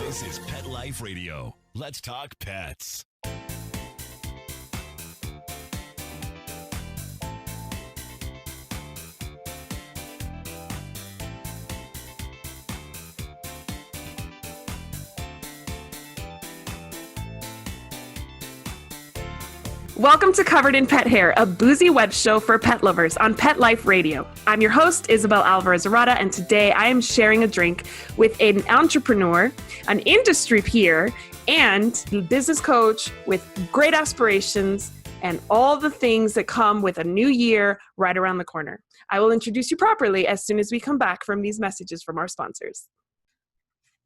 This is Pet Life Radio. Let's talk pets. Welcome to Covered in Pet Hair, a boozy web show for pet lovers on Pet Life Radio. I'm your host, Isabel Alvarez-Arata, and today I am sharing a drink with an entrepreneur, an industry peer, and a business coach with great aspirations and all the things that come with a new year right around the corner. I will introduce you properly as soon as we come back from these messages from our sponsors.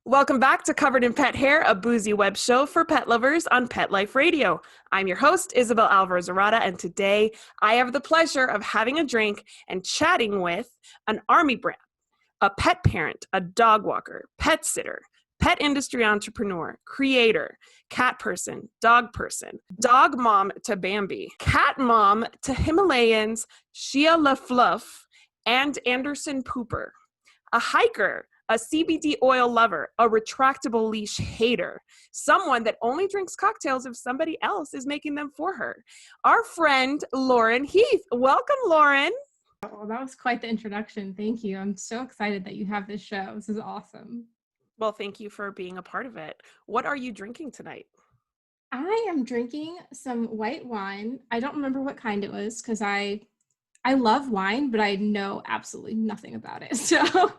Welcome back to Covered in Pet Hair, a boozy web show for pet lovers on Pet Life Radio. I'm your host, Isabel Alvarez-Arata, and today I have the pleasure of having a drink and chatting with an army brat, a pet parent, a dog walker, pet sitter, pet industry entrepreneur, creator, cat person, dog mom to Bambi, cat mom to Himalayans, Shia LaFluff, and Anderson Pooper, a hiker, a CBD oil lover, a retractable leash hater, someone that only drinks cocktails if somebody else is making them for her. Our friend, Lauren Heath. Welcome, Lauren. Oh, that was quite the introduction. Thank you. I'm so excited that you have this show. This is awesome. Well, thank you for being a part of it. What are you drinking tonight? I am drinking some white wine. I don't remember what kind it was because I love wine, but I know absolutely nothing about it. So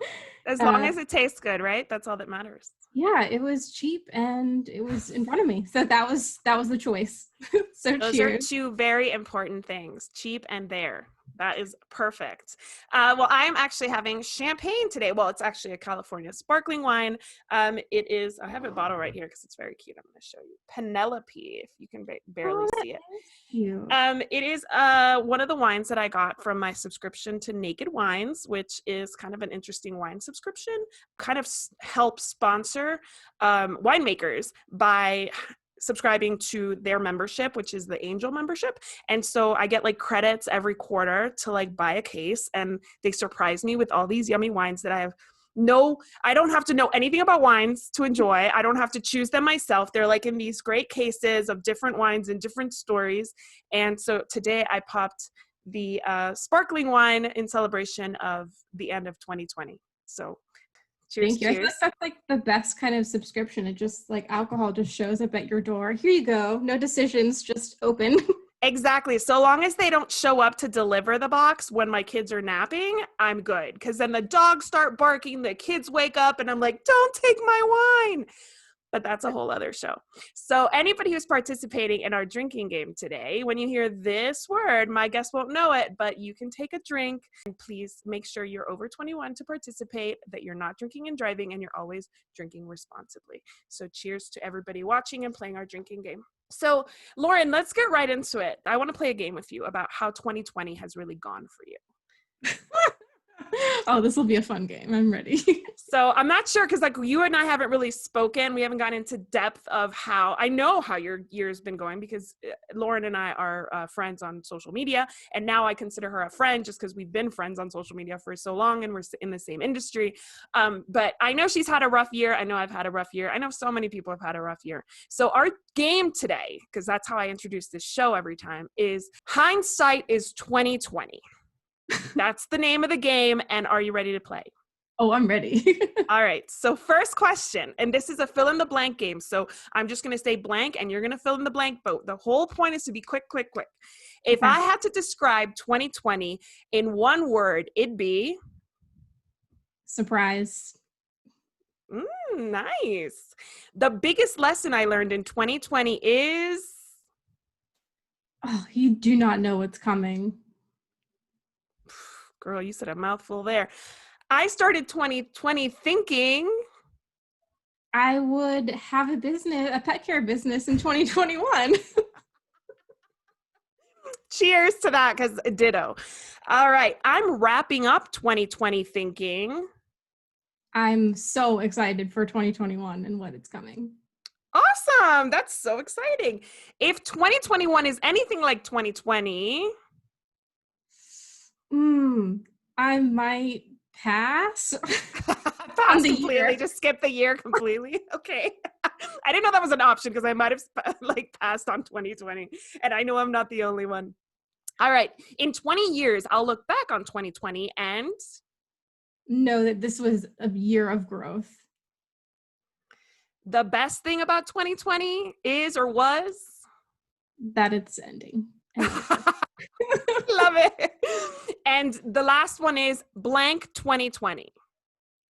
as long as it tastes good, right? That's all that matters. Yeah, it was cheap and it was in front of me. So that was the choice. So those cheers. Are two very important things, cheap and there. That is perfect. Well, I'm actually having champagne today. Well, it's actually a California sparkling wine. It is, I have a bottle right here because it's very cute. I'm going to show you. Penelope, if you can barely see it. Cute. It is one of the wines that I got from my subscription to Naked Wines, which is kind of an interesting wine subscription. Kind of helps sponsor winemakers by subscribing to their membership, which is the Angel membership. And so I get like credits every quarter to like buy a case, and they surprise me with all these yummy wines that I don't have to know anything about wines to enjoy. I don't have to choose them myself. They're like in these great cases of different wines and different stories. And so today I popped the sparkling wine in celebration of the end of 2020. So cheers. Thank you. I feel like that's like the best kind of subscription. It just like alcohol just shows up at your door. Here you go. No decisions, just open. Exactly. So long as they don't show up to deliver the box when my kids are napping, I'm good. Because then the dogs start barking, the kids wake up, and I'm like, don't take my wine. But that's a whole other show. So anybody who's participating in our drinking game today, when you hear this word, my guest won't know it, but you can take a drink. And please make sure you're over 21 to participate, that you're not drinking and driving, and you're always drinking responsibly. So cheers to everybody watching and playing our drinking game. So Lauren, let's get right into it. I want to play a game with you about how 2020 has really gone for you. Oh, this will be a fun game. I'm ready. So I'm not sure because like you and I haven't really spoken. We haven't gotten into depth of how I know how your year's been going because Lauren and I are friends on social media. And now I consider her a friend just because we've been friends on social media for so long and we're in the same industry. But I know she's had a rough year. I know I've had a rough year. I know so many people have had a rough year. So our game today, because that's how I introduce this show every time, is Hindsight is 2020. That's the name of the game. And are you ready to play? Oh, I'm ready. All right. So first question, and this is a fill in the blank game. So I'm just going to say blank and you're going to fill in the blank, but the whole point is to be quick. If I had to describe 2020 in one word, it'd be surprise. Nice. The biggest lesson I learned in 2020 is you do not know what's coming. Girl, you said a mouthful there. I started 2020 thinking I would have a pet care business in 2021. Cheers to that, because ditto. All right. I'm wrapping up 2020 thinking I'm so excited for 2021 and what it's coming. Awesome. That's so exciting. If 2021 is anything like 2020... I might pass. I thought pass the completely, year. just skip the year completely. Okay. I didn't know that was an option because I might have like passed on 2020, and I know I'm not the only one. All right. In 20 years, I'll look back on 2020 and Know that this was a year of growth. the best thing about 2020 is or was That it's ending. love it. And the last one is blank 2020.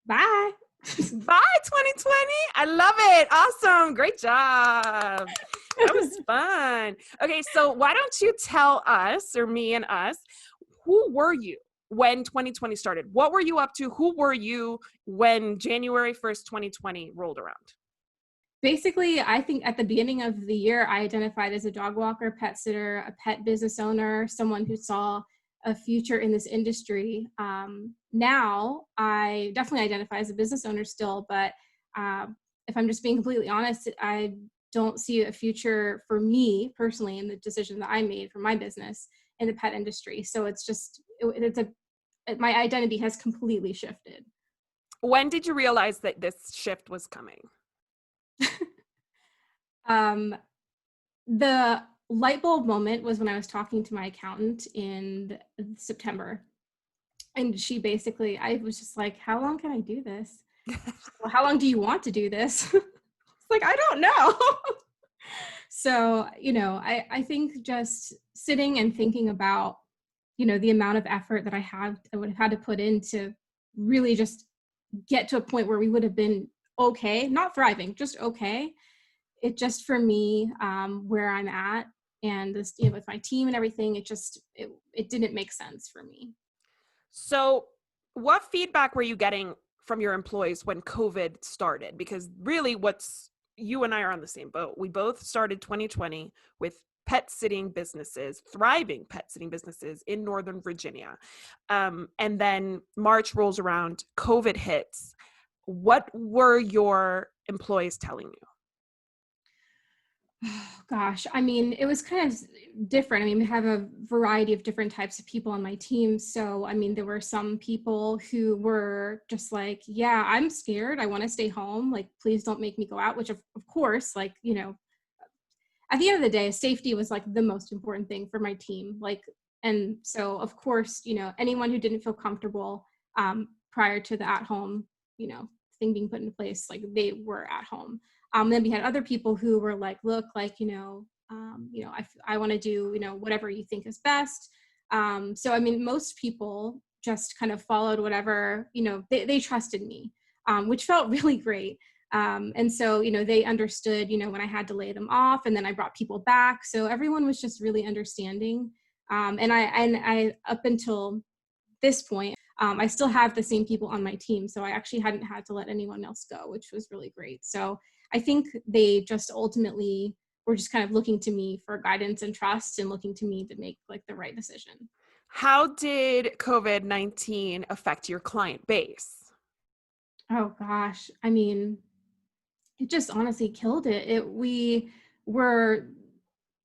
Bye. Bye 2020. I love it. Awesome. Great job. That was fun. Okay, so why don't you tell us, or me and us, who were you when 2020 started? What were you up to? Who were you when January 1st, 2020 rolled around? Basically, I think at the beginning of the year, I identified as a dog walker, pet sitter, a pet business owner, someone who saw a future in this industry. Now, I definitely identify as a business owner still, but if I'm just being completely honest, I don't see a future for me personally in the decision that I made for my business in the pet industry. So it's just, my identity has completely shifted. When did you realize that this shift was coming? The light bulb moment was when I was talking to my accountant in September. And she basically, I was just like, how long can I do this? Well, how long do you want to do this? It's like, I don't know. So, I think just sitting and thinking about, the amount of effort that I would have had to put in to really just get to a point where we would have been okay, not thriving, just okay. It just, for me, where I'm at and this, with my team and everything, it didn't make sense for me. So what feedback were you getting from your employees when COVID started? Because really you and I are on the same boat. We both started 2020 with pet sitting businesses, thriving pet sitting businesses in Northern Virginia. And then March rolls around, COVID hits. What were your employees telling you? Oh, gosh, I mean, it was kind of different. I mean, we have a variety of different types of people on my team. So, I mean, there were some people who were just like, yeah, I'm scared. I want to stay home. Like, please don't make me go out, which of course, like, at the end of the day, safety was like the most important thing for my team. Like, and so of course, anyone who didn't feel comfortable prior to the at home, thing being put into place, like they were at home. Then we had other people who were like, look, like, I want to do, whatever you think is best. So, I mean, most people just kind of followed whatever, they trusted me, which felt really great. And so, they understood, when I had to lay them off, and then I brought people back. So everyone was just really understanding. And I, up until this point, I still have the same people on my team. So I actually hadn't had to let anyone else go, which was really great. So I think they just ultimately were just kind of looking to me for guidance and trust, and looking to me to make like the right decision. How did COVID-19 affect your client base? Oh gosh. I mean, it just honestly killed it. We were,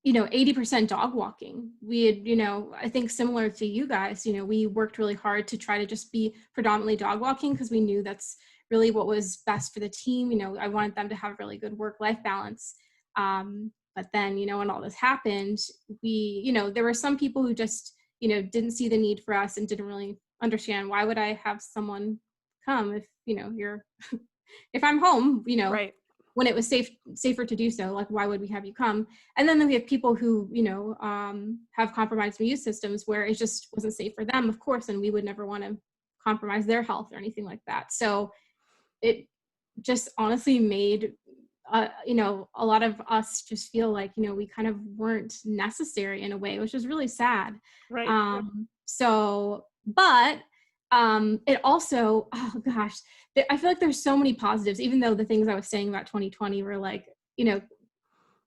80% dog walking. We had, I think similar to you guys, we worked really hard to try to just be predominantly dog walking, because we knew that's really what was best for the team. I wanted them to have really good work-life balance. But then, when all this happened, there were some people who just, didn't see the need for us and didn't really understand, why would I have someone come if, you're, if I'm home, Right. when it was safer to do so, like, why would we have you come? And then we have people who, have compromised immune systems where it just wasn't safe for them, of course, and we would never want to compromise their health or anything like that. So it just honestly made, a lot of us just feel like, we kind of weren't necessary in a way, which was really sad. Right. But it also, oh gosh, I feel like there's so many positives, even though the things I was saying about 2020 were like,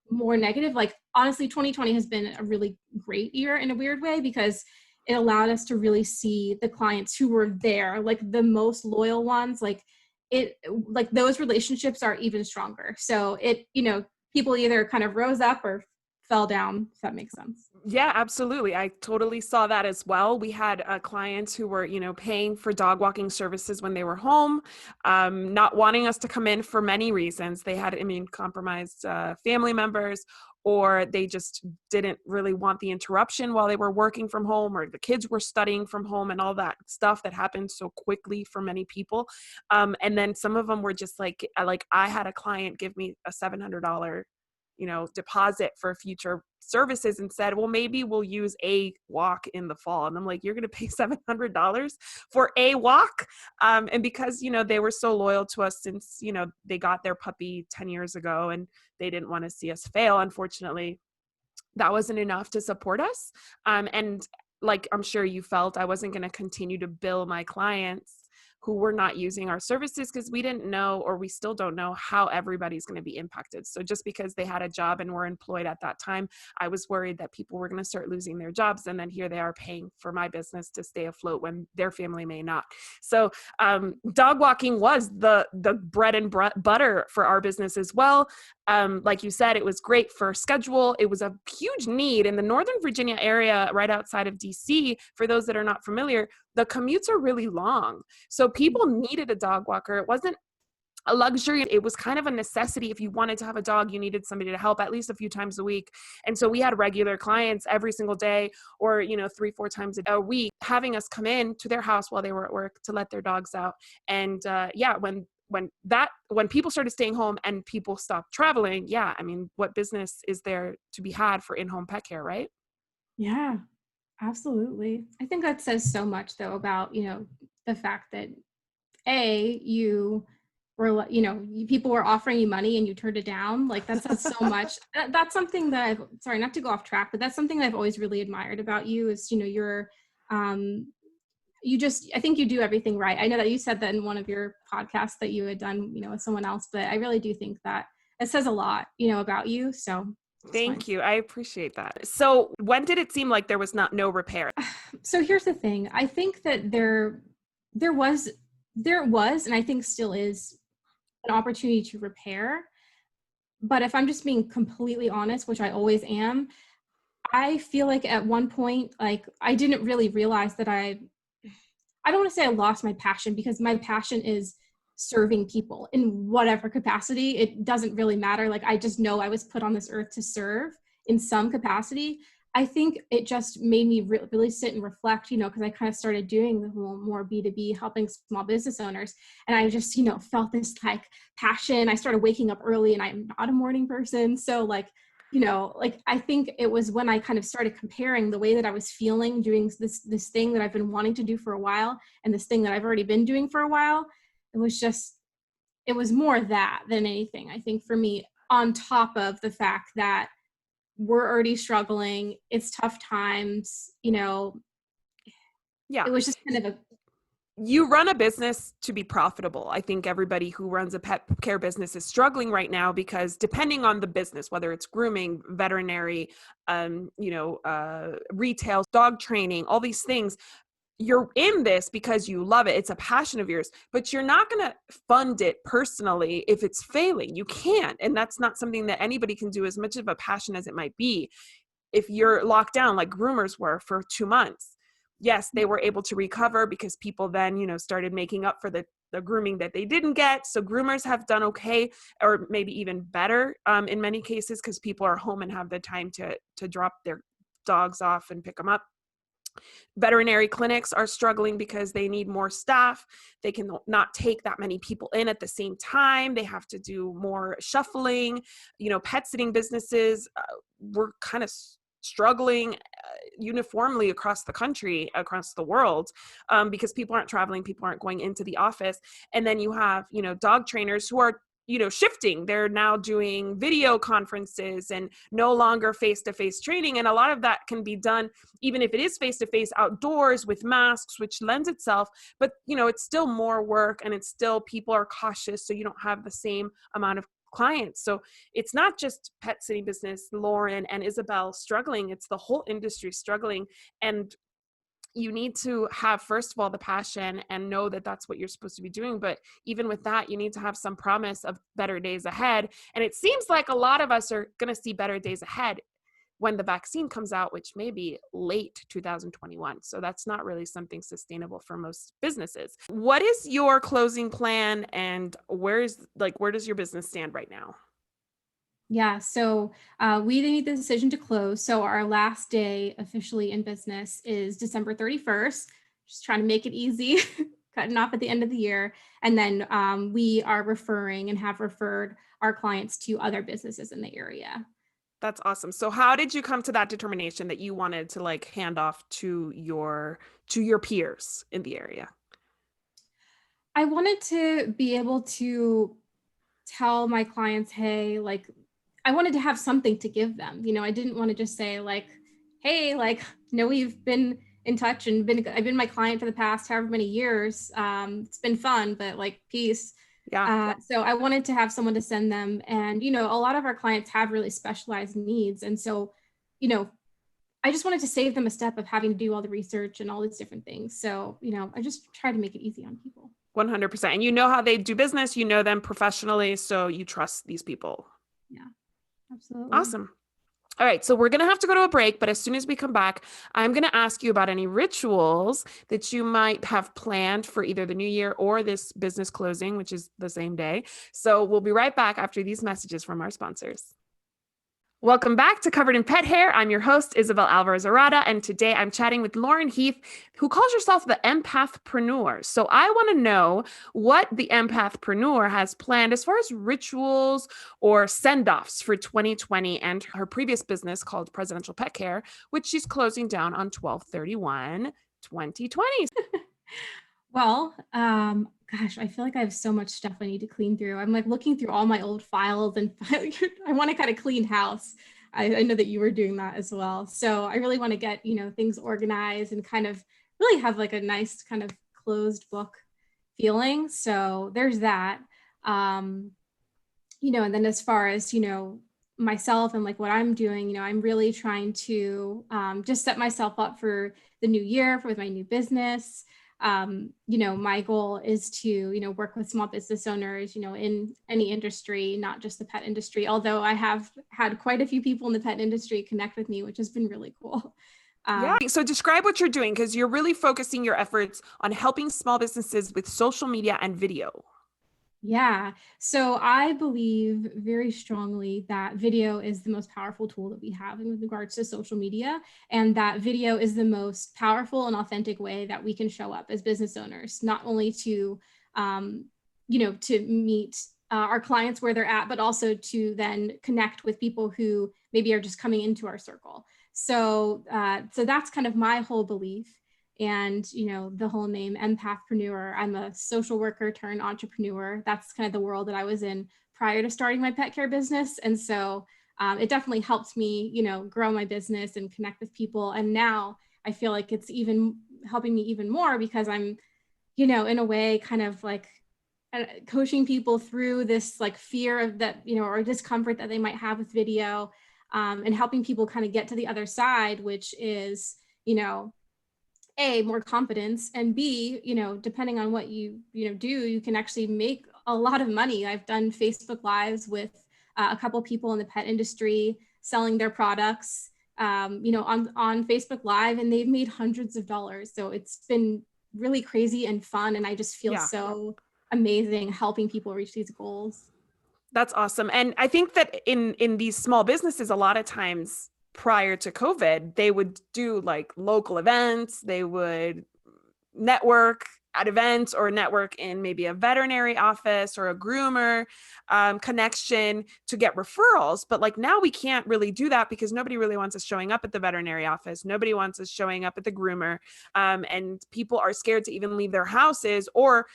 more negative. Like, honestly, 2020 has been a really great year in a weird way, because it allowed us to really see the clients who were there, like the most loyal ones, like those relationships are even stronger. So people either kind of rose up or fell down, if that makes sense. Yeah, absolutely. I totally saw that as well. We had clients who were, paying for dog walking services when they were home, not wanting us to come in for many reasons. They had immune compromised family members, or they just didn't really want the interruption while they were working from home, or the kids were studying from home and all that stuff that happened so quickly for many people. And then some of them were just like I had a client give me a $700 deposit for future services and said, well, maybe we'll use a walk in the fall. And I'm like, you're going to pay $700 for a walk? And because, they were so loyal to us since, they got their puppy 10 years ago and they didn't want to see us fail. Unfortunately, that wasn't enough to support us. And like I'm sure you felt, I wasn't going to continue to bill my clients who were not using our services because we didn't know, or we still don't know, how everybody's going to be impacted. So just because they had a job and were employed at that time, I was worried that people were going to start losing their jobs. And then here they are paying for my business to stay afloat when their family may not. So dog walking was the bread and butter for our business as well. Like you said, it was great for schedule. It was a huge need in the Northern Virginia area, right outside of DC. For those that are not familiar, the commutes are really long. So people needed a dog walker. It wasn't a luxury. It was kind of a necessity. If you wanted to have a dog, you needed somebody to help at least a few times a week. And so we had regular clients every single day, or, 3-4 times a week, having us come in to their house while they were at work to let their dogs out. And when people started staying home and people stopped traveling, what business is there to be had for in-home pet care, right? Yeah, absolutely. I think that says so much though about, the fact that you were, people were offering you money and you turned it down. Like that says so much. That's something that sorry, not to go off track, but that's something that I've always really admired about you is, you're, I think you do everything right. I know that you said that in one of your podcasts that you had done, with someone else, but I really do think that it says a lot, about you. So Thank you. I appreciate that. So when did it seem like there was no repair? So here's the thing. I think that there was, and I think still is, an opportunity to repair. But if I'm just being completely honest, which I always am, I feel like at one point, like I didn't really realize that I don't want to say I lost my passion, because my passion is serving people in whatever capacity. It doesn't really matter. Like I just know I was put on this earth to serve in some capacity. I think it just made me really sit and reflect, because I kind of started doing the more B2B, helping small business owners. And I just, felt this like passion. I started waking up early, and I'm not a morning person. So like I think it was when I kind of started comparing the way that I was feeling doing this thing that I've been wanting to do for a while and this thing that I've already been doing for a while. It was more that than anything, I think, for me, on top of the fact that we're already struggling. It's tough times, Yeah. It was just kind of you run a business to be profitable. I think everybody who runs a pet care business is struggling right now because depending on the business, whether it's grooming, veterinary, retail, dog training, all these things, you're in this because you love it. It's a passion of yours, but you're not going to fund it personally if it's failing. You can't. And that's not something that anybody can do, as much of a passion as it might be. If you're locked down like groomers were for 2 months, yes, they were able to recover because people then, started making up for the grooming that they didn't get. So groomers have done okay, or maybe even better in many cases, because people are home and have the time to drop their dogs off and pick them up. Veterinary clinics are struggling because they need more staff. They can not take that many people in at the same time. They have to do more shuffling. Pet sitting businesses were kind of struggling uniformly across the country, across the world, because people aren't traveling, people aren't going into the office. And then you have, dog trainers who are shifting. They're now doing video conferences and no longer face-to-face training. And a lot of that can be done, even if it is face-to-face, outdoors with masks, which lends itself. But, it's still more work, and it's still, people are cautious. So you don't have the same amount of clients. So it's not just pet sitting business, Lauren and Isabel struggling. It's the whole industry struggling. And you need to have, first of all, the passion and know that that's what you're supposed to be doing. But even with that, you need to have some promise of better days ahead. And it seems like a lot of us are going to see better days ahead. when the vaccine comes out, which may be late 2021. So that's not really something sustainable for most businesses. What is your closing plan, and where does your business stand right now? Yeah, so we made the decision to close. So our last day officially in business is December 31st, just trying to make it easy, cutting off at the end of the year. And then we are referring and have referred our clients to other businesses in the area. That's awesome. So how did you come to that determination that you wanted to like hand off to your peers in the area? I wanted to be able to tell my clients, hey, like, I wanted to have something to give them. I didn't want to just say like, hey, like, we've been in touch and I've been my client for the past however many years. It's been fun, but like, peace. Yeah. So I wanted to have someone to send them. And, a lot of our clients have really specialized needs. And so, I just wanted to save them a step of having to do all the research and all these different things. So, I just try to make it easy on people. 100%. And you know how they do business, you know them professionally, so you trust these people. Yeah, absolutely. Awesome. All right, so we're going to have to go to a break, but as soon as we come back, I'm going to ask you about any rituals that you might have planned for either the new year or this business closing, which is the same day. So we'll be right back after these messages from our sponsors. Welcome back to Covered in Pet Hair. I'm your host, Isabel Alvarez-Arada, and today I'm chatting with Lauren Heath, who calls herself the empathpreneur. So I want to know what the empathpreneur has planned as far as rituals or send-offs for 2020 and her previous business called Presidential Pet Care, which she's closing down on 12/31/2020. Well, gosh, I feel like I have so much stuff I need to clean through. I'm like looking through all my old files and I want to kind of clean house. I know that you were doing that as well. So I really want to get, things organized and kind of really have like a nice kind of closed book feeling. So there's that. And then as far as, myself and like what I'm doing, I'm really trying to just set myself up for the new year with my new business. My goal is to, work with small business owners, in any industry, not just the pet industry, although I have had quite a few people in the pet industry connect with me, which has been really cool. Yeah. So describe what you're doing, because you're really focusing your efforts on helping small businesses with social media and video. Yeah. So I believe very strongly that video is the most powerful tool that we have in regards to social media, and that video is the most powerful and authentic way that we can show up as business owners, not only to, to meet our clients where they're at, but also to then connect with people who maybe are just coming into our circle. So that's kind of my whole belief. And, the whole name empathpreneur, I'm a social worker turned entrepreneur. That's kind of the world that I was in prior to starting my pet care business. And so it definitely helped me, grow my business and connect with people. And now I feel like it's even helping me even more because I'm, in a way, kind of like coaching people through this like fear of that, or discomfort that they might have with video, and helping people kind of get to the other side, which is, A, more confidence, and B, depending on what you do, you can actually make a lot of money. I've done Facebook Lives with a couple people in the pet industry selling their products, on Facebook Live, and they've made hundreds of dollars. So it's been really crazy and fun, and I just feel so amazing helping people reach these goals. That's awesome. And I think that in these small businesses, a lot of times prior to COVID, they would do like local events. They would network at events or network in maybe a veterinary office or a groomer connection to get referrals. But like now we can't really do that because nobody really wants us showing up at the veterinary office. Nobody wants us showing up at the groomer. And people are scared to even leave their houses, or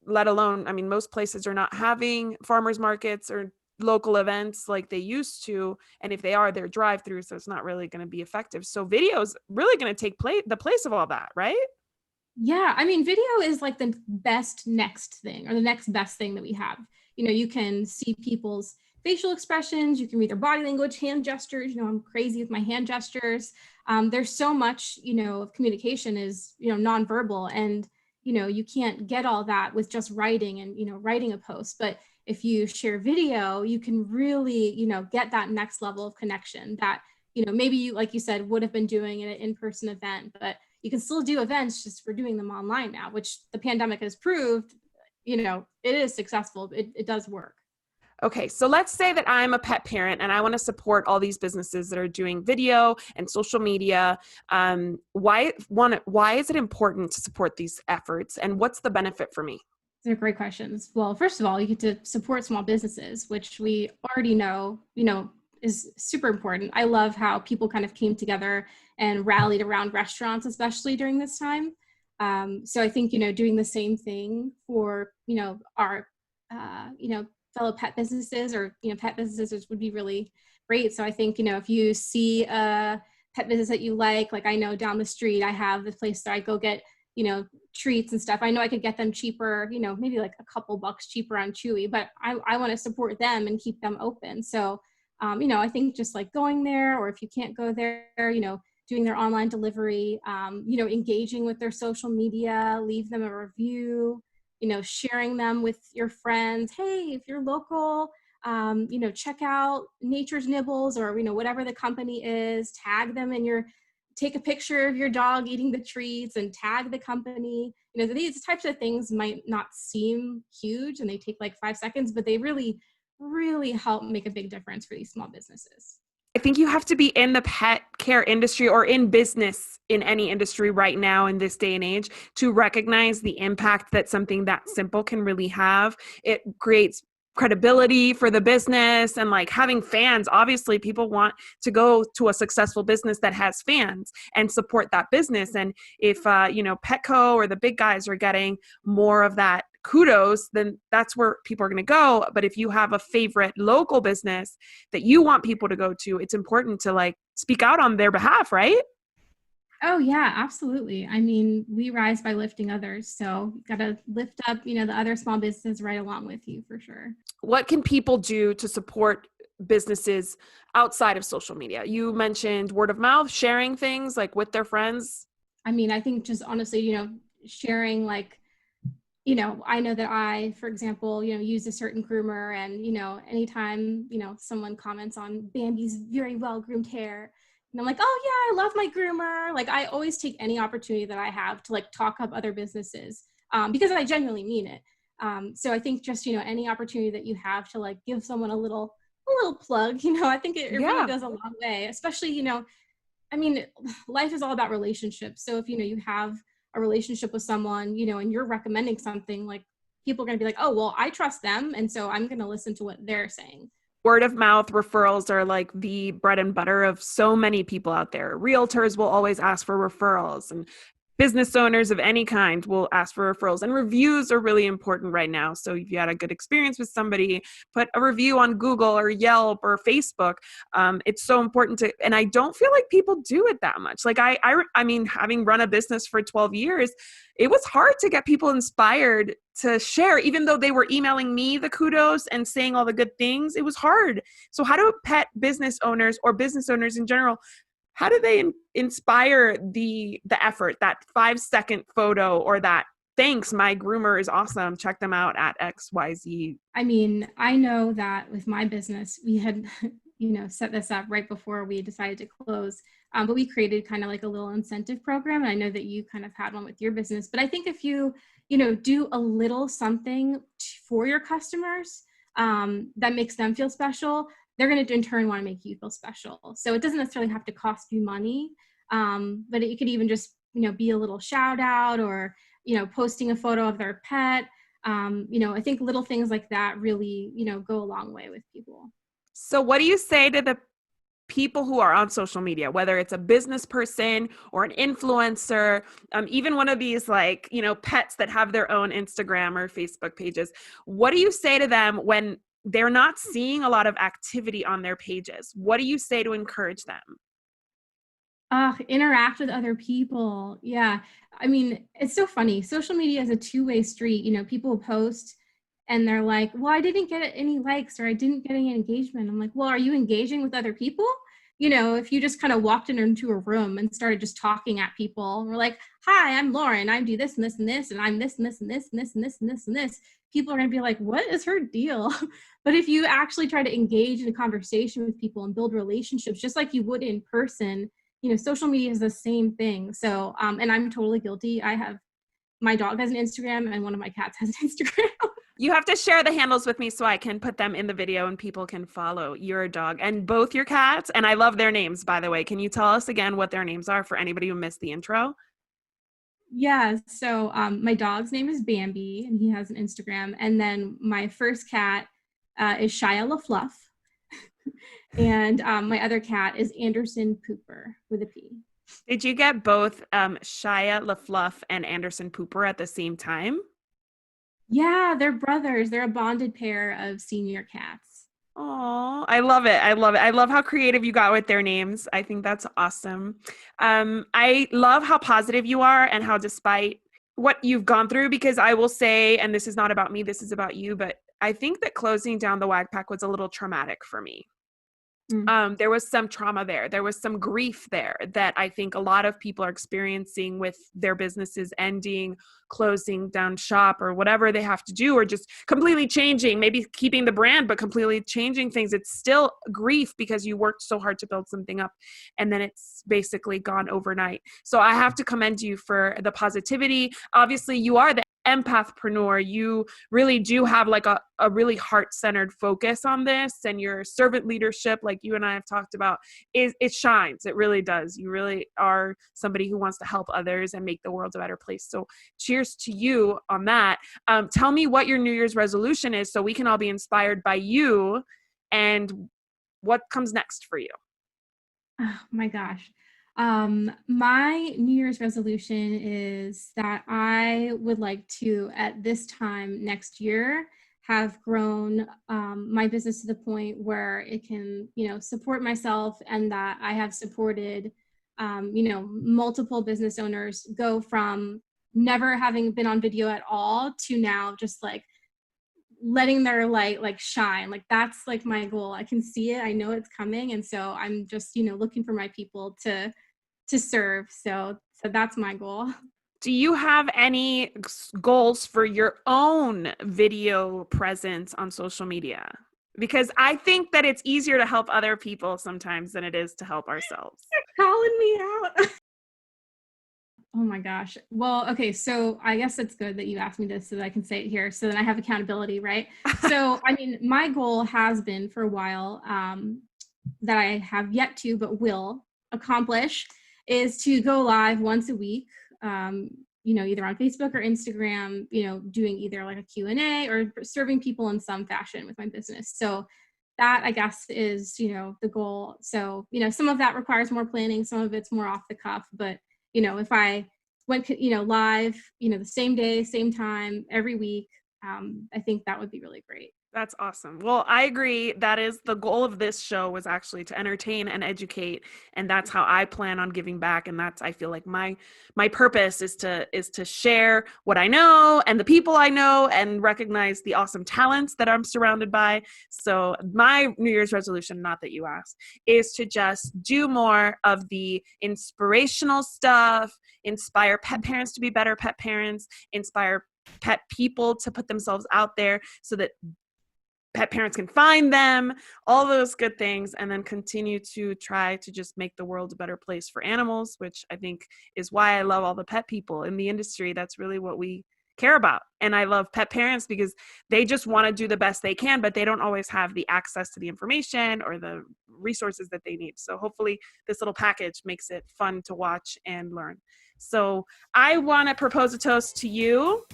let alone, I mean, most places are not having farmers markets or local events like they used to. And if they are, they're drive-through. So it's not really going to be effective. So video is really going to take the place of all that, right? Yeah, I mean, video is like the best next thing or the next best thing that we have. You can see people's facial expressions, you can read their body language, hand gestures. I'm crazy with my hand gestures. There's so much, of communication is, nonverbal, and, you can't get all that with just writing and, writing a post. But if you share video, you can really, get that next level of connection that, maybe you, like you said, would have been doing an in-person event, but you can still do events, just we're doing them online now, which the pandemic has proved, it is successful. It does work. Okay, so let's say that I'm a pet parent and I want to support all these businesses that are doing video and social media. Why is it important to support these efforts, and what's the benefit for me? They're great questions. Well, first of all, you get to support small businesses, which we already know, is super important. I love how people kind of came together and rallied around restaurants, especially during this time. So I think, doing the same thing for, our, fellow pet businesses or, pet businesses would be really great. So I think, if you see a pet business that you like I know down the street, I have this place that I go get, treats and stuff. I know I could get them cheaper, maybe like a couple bucks cheaper on Chewy, but I want to support them and keep them open. So, I think just like going there, or if you can't go there, doing their online delivery, engaging with their social media, leave them a review, sharing them with your friends. Hey, if you're local, check out Nature's Nibbles or, whatever the company is, tag them in take a picture of your dog eating the treats and tag the company. These types of things might not seem huge and they take like 5 seconds, but they really, really help make a big difference for these small businesses. I think you have to be in the pet care industry or in business in any industry right now in this day and age to recognize the impact that something that simple can really have. It creates credibility for the business and like having fans. Obviously, people want to go to a successful business that has fans and support that business. And if, Petco or the big guys are getting more of that kudos, then that's where people are going to go. But if you have a favorite local business that you want people to go to, it's important to like speak out on their behalf, right? Oh yeah, absolutely. I mean, we rise by lifting others. So you got to lift up, the other small businesses right along with you for sure. What can people do to support businesses outside of social media? You mentioned word of mouth, sharing things like with their friends. I mean, I think just honestly, sharing like, I know that I, for example, use a certain groomer and, anytime, someone comments on Bambi's very well groomed hair, and I'm like, oh yeah, I love my groomer. Like I always take any opportunity that I have to like talk up other businesses because I genuinely mean it. So I think just, any opportunity that you have to like give someone a little plug, I think it really goes a long way, especially, I mean, life is all about relationships. So if, you have a relationship with someone, and you're recommending something, like people are going to be like, oh, well, I trust them. And so I'm going to listen to what they're saying. Word of mouth referrals are like the bread and butter of so many people out there. Realtors will always ask for referrals, and business owners of any kind will ask for referrals, and reviews are really important right now. So if you had a good experience with somebody, put a review on Google or Yelp or Facebook. It's so important and I don't feel like people do it that much. Like I mean, having run a business for 12 years, it was hard to get people inspired to share, even though they were emailing me the kudos and saying all the good things. It was hard. So how do pet business owners or business owners in general, how do they inspire the effort, that 5-second photo or that thanks, my groomer is awesome, check them out at XYZ? I mean, I know that with my business, we had, set this up right before we decided to close, but we created kind of like a little incentive program. And I know that you kind of had one with your business, but I think if you, do a little something for your customers that makes them feel special, they're going to in turn want to make you feel special. So it doesn't necessarily have to cost you money, but it could even just, be a little shout out or, posting a photo of their pet. I think little things like that really, go a long way with people. So what do you say to the people who are on social media, whether it's a business person or an influencer, even one of these like, pets that have their own Instagram or Facebook pages? What do you say to them when they're not seeing a lot of activity on their pages? What do you say to encourage them? Interact with other people. Yeah. I mean, it's so funny. Social media is a two-way street. People post and they're like, well, I didn't get any likes or I didn't get any engagement. I'm like, well, are you engaging with other people? If you just kind of walked into a room and started just talking at people, and we're like, hi, I'm Lauren, I do this and this and this, and I'm this and this and this and this and this and this and this, people are going to be like, what is her deal? But if you actually try to engage in a conversation with people and build relationships, just like you would in person, social media is the same thing. So, and I'm totally guilty. My dog has an Instagram and one of my cats has an Instagram. You have to share the handles with me so I can put them in the video and people can follow your dog and both your cats. And I love their names, by the way. Can you tell us again what their names are for anybody who missed the intro? Yeah, so my dog's name is Bambi and he has an Instagram. And then my first cat is Shia LaFluff. And my other cat is Anderson Pooper with a P. Did you get both Shia LaFluff and Anderson Pooper at the same time? Yeah, they're brothers. They're a bonded pair of senior cats. Oh, I love it. I love it. I love how creative you got with their names. I think that's awesome. I love how positive you are and how despite what you've gone through, because I will say, and this is not about me, this is about you, but I think that closing down the WAG Pack was a little traumatic for me. There was some trauma there. There was some grief there that I think a lot of people are experiencing with their businesses ending, closing down shop or whatever they have to do, or just completely changing, maybe keeping the brand, but completely changing things. It's still grief because you worked so hard to build something up and then it's basically gone overnight. So I have to commend you for the positivity. Obviously, you are the empathpreneur. You really do have like a really heart-centered focus on this, and your servant leadership, like you and I have talked about, it shines. It really does. You really are somebody who wants to help others and make the world a better place. So cheers to you on that. Tell me what your New Year's resolution is so we can all be inspired by you and what comes next for you. Oh my gosh. My New Year's resolution is that I would like to, at this time next year, have grown my business to the point where it can, support myself, and that I have supported, multiple business owners go from never having been on video at all to now just like letting their light like shine. Like that's like my goal. I can see it. I know it's coming. And so I'm just, looking for my people to serve. So that's my goal. Do you have any goals for your own video presence on social media? Because I think that it's easier to help other people sometimes than it is to help ourselves. You're calling me out. Oh my gosh. Well, okay. So I guess it's good that you asked me this so that I can say it here. So then I have accountability, right? So, I mean, my goal has been for a while that I have yet to, but will accomplish, is to go live once a week, either on Facebook or Instagram, doing either like a Q&A or serving people in some fashion with my business. So that, I guess, is, the goal. So, some of that requires more planning, some of it's more off the cuff, but if I went, live, the same day, same time, every week, I think that would be really great. That's awesome. Well, I agree. That is the goal of this show, was actually to entertain and educate. And that's how I plan on giving back. And that's, I feel like my purpose is to share what I know and the people I know and recognize the awesome talents that I'm surrounded by. So my New Year's resolution, not that you asked, is to just do more of the inspirational stuff, inspire pet parents to be better pet parents, inspire pet people to put themselves out there so that pet parents can find them, all those good things, and then continue to try to just make the world a better place for animals, which I think is why I love all the pet people in the industry. That's really what we care about. And I love pet parents because they just want to do the best they can, but they don't always have the access to the information or the resources that they need. So hopefully this little package makes it fun to watch and learn. So I want to propose a toast to you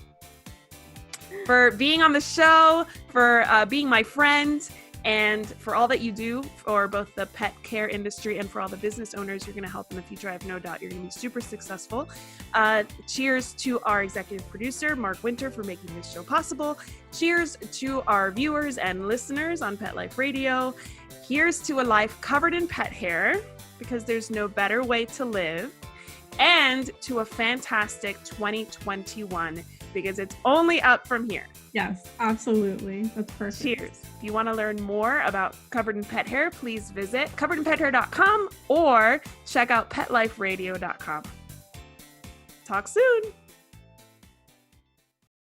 for being on the show, for being my friend, and for all that you do for both the pet care industry and for all the business owners you're going to help in the future. I have no doubt you're going to be super successful. Cheers to our executive producer, Mark Winter, for making this show possible. Cheers to our viewers and listeners on Pet Life Radio. Here's to a life covered in pet hair, because there's no better way to live. And to a fantastic 2021, because it's only up from here. Yes, absolutely. That's perfect. Cheers. If you want to learn more about Covered in Pet Hair, please visit coveredinpethair.com or check out petliferadio.com. Talk soon.